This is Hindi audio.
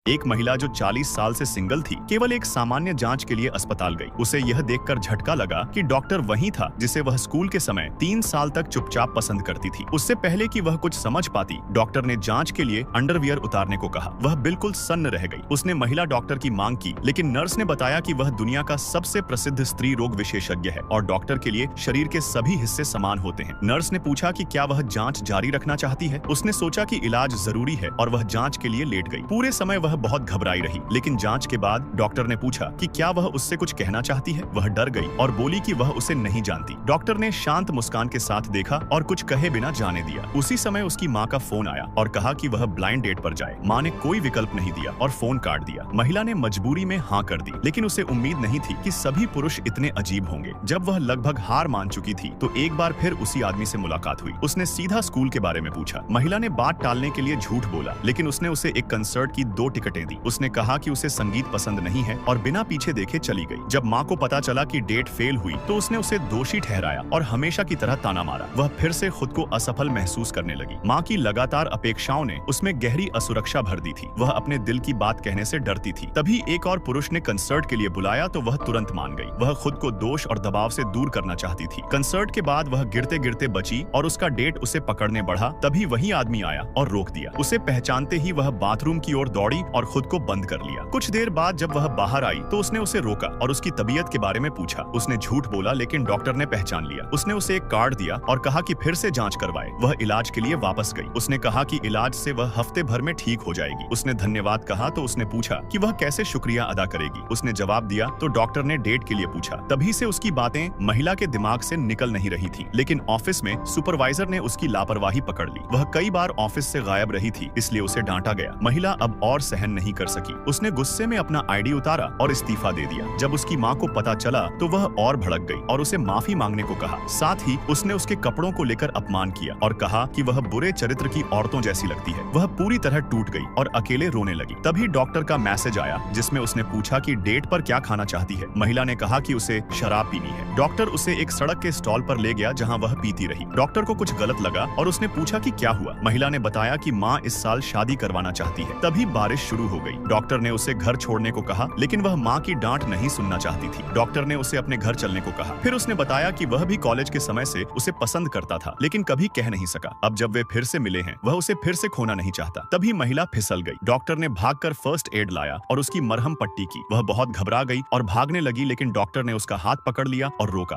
एक महिला जो 40 साल से सिंगल थी, केवल एक सामान्य जांच के लिए अस्पताल गई। उसे यह देखकर झटका लगा कि डॉक्टर वही था जिसे वह स्कूल के समय 3 साल तक चुपचाप पसंद करती थी। उससे पहले कि वह कुछ समझ पाती, डॉक्टर ने जांच के लिए अंडरवियर उतारने को कहा। वह बिल्कुल सन्न रह गई। उसने महिला डॉक्टर की मांग की, लेकिन नर्स ने बताया कि वह दुनिया का सबसे प्रसिद्ध स्त्री रोग विशेषज्ञ है और डॉक्टर के लिए शरीर के सभी हिस्से समान होते हैं। नर्स ने पूछा कि क्या वह जांच जारी रखना चाहती है। उसने सोचा कि इलाज जरूरी है और वह जांच के लिए लेट गई। पूरे समय वह बहुत घबराई रही, लेकिन जांच के बाद डॉक्टर ने पूछा कि क्या वह उससे कुछ कहना चाहती है। वह डर गई और बोली कि वह उसे नहीं जानती। डॉक्टर ने शांत मुस्कान के साथ देखा और कुछ कहे बिना जाने दिया। उसी समय उसकी माँ का फोन आया और कहा कि वह ब्लाइंड डेट पर जाए। माँ ने कोई विकल्प नहीं दिया और फोन काट दिया। महिला ने मजबूरी में हाँ कर दी, लेकिन उसे उम्मीद नहीं थी कि सभी पुरुष इतने अजीब होंगे। जब वह लगभग हार मान चुकी थी तो एक बार फिर उसी आदमी से मुलाकात हुई। उसने सीधा स्कूल के बारे में पूछा। महिला ने बात टालने के लिए झूठ बोला, लेकिन उसने उसे एक कंसर्ट की 2 टिकटें दी। उसने कहा कि उसे संगीत पसंद नहीं है और बिना पीछे देखे चली गई। जब माँ को पता चला कि डेट फेल हुई तो उसने उसे दोषी ठहराया और हमेशा की तरह ताना मारा। वह फिर से खुद को असफल महसूस करने लगी। माँ की लगातार अपेक्षाओं ने उसमें गहरी असुरक्षा भर दी थी। वह अपने दिल की बात कहने से डरती थी। तभी एक और पुरुष ने कंसर्ट के लिए बुलाया तो वह तुरंत मान गई। वह खुद को दोष और दबाव से दूर करना चाहती थी। कंसर्ट के बाद वह गिरते गिरते बची और उसका डेट उसे पकड़ने बढ़ा। तभी वही आदमी आया और रोक दिया। उसे पहचानते ही वह बाथरूम की ओर दौड़ी और खुद को बंद कर लिया। कुछ देर बाद जब वह बाहर आई तो उसने उसे रोका और उसकी तबीयत के बारे में पूछा। उसने झूठ बोला, लेकिन डॉक्टर ने पहचान लिया। उसने उसे एक कार्ड दिया और कहा कि फिर से जांच करवाए। वह इलाज के लिए वापस गई। उसने कहा कि इलाज से वह हफ्ते भर में ठीक हो जाएगी। उसने धन्यवाद कहा तो उसने पूछा कि वह कैसे शुक्रिया अदा करेगी। उसने जवाब दिया तो डॉक्टर ने डेट के लिए पूछा। तभी से उसकी बातें महिला के दिमाग से निकल नहीं रही थी, लेकिन ऑफिस में सुपरवाइजर ने उसकी लापरवाही पकड़ ली। वह कई बार ऑफिस से गायब रही थी, इसलिए उसे डांटा गया। महिला अब और सहन नहीं कर सकी। उसने गुस्से में अपना आईडी उतारा और इस्तीफा दे दिया। जब उसकी माँ को पता चला तो वह और भड़क गई और उसे माफी मांगने को कहा। साथ ही उसने उसके कपड़ों को लेकर अपमान किया और कहा कि वह बुरे चरित्र की औरतों जैसी लगती है। वह पूरी तरह टूट गई और अकेले रोने लगी। तभी डॉक्टर का मैसेज आया जिसमें उसने पूछा कि डेट पर क्या खाना चाहती है। महिला ने कहा कि उसे शराब पीनी है। डॉक्टर उसे एक सड़क के स्टॉल पर ले गया जहां वह पीती रही। डॉक्टर को कुछ गलत लगा और उसने पूछा कि क्या हुआ। महिला ने बताया कि माँ इस साल शादी करवाना चाहती है। तभी बारिश शुरू हो गई। डॉक्टर ने उसे घर छोड़ने को कहा, लेकिन वह माँ की डांट नहीं सुनना चाहती थी। डॉक्टर ने उसे अपने घर चलने को कहा। फिर उसने बताया कि वह भी कॉलेज के समय से उसे पसंद करता था, लेकिन कभी कह नहीं सका। अब जब वे फिर से मिले हैं, वह उसे फिर से खोना नहीं चाहता। तभी महिला फिसल गई। डॉक्टर ने भागकर फर्स्ट एड लाया और उसकी मरहम पट्टी की। वह बहुत घबरा गई और भागने लगी, लेकिन डॉक्टर ने उसका हाथ पकड़ लिया और रोका।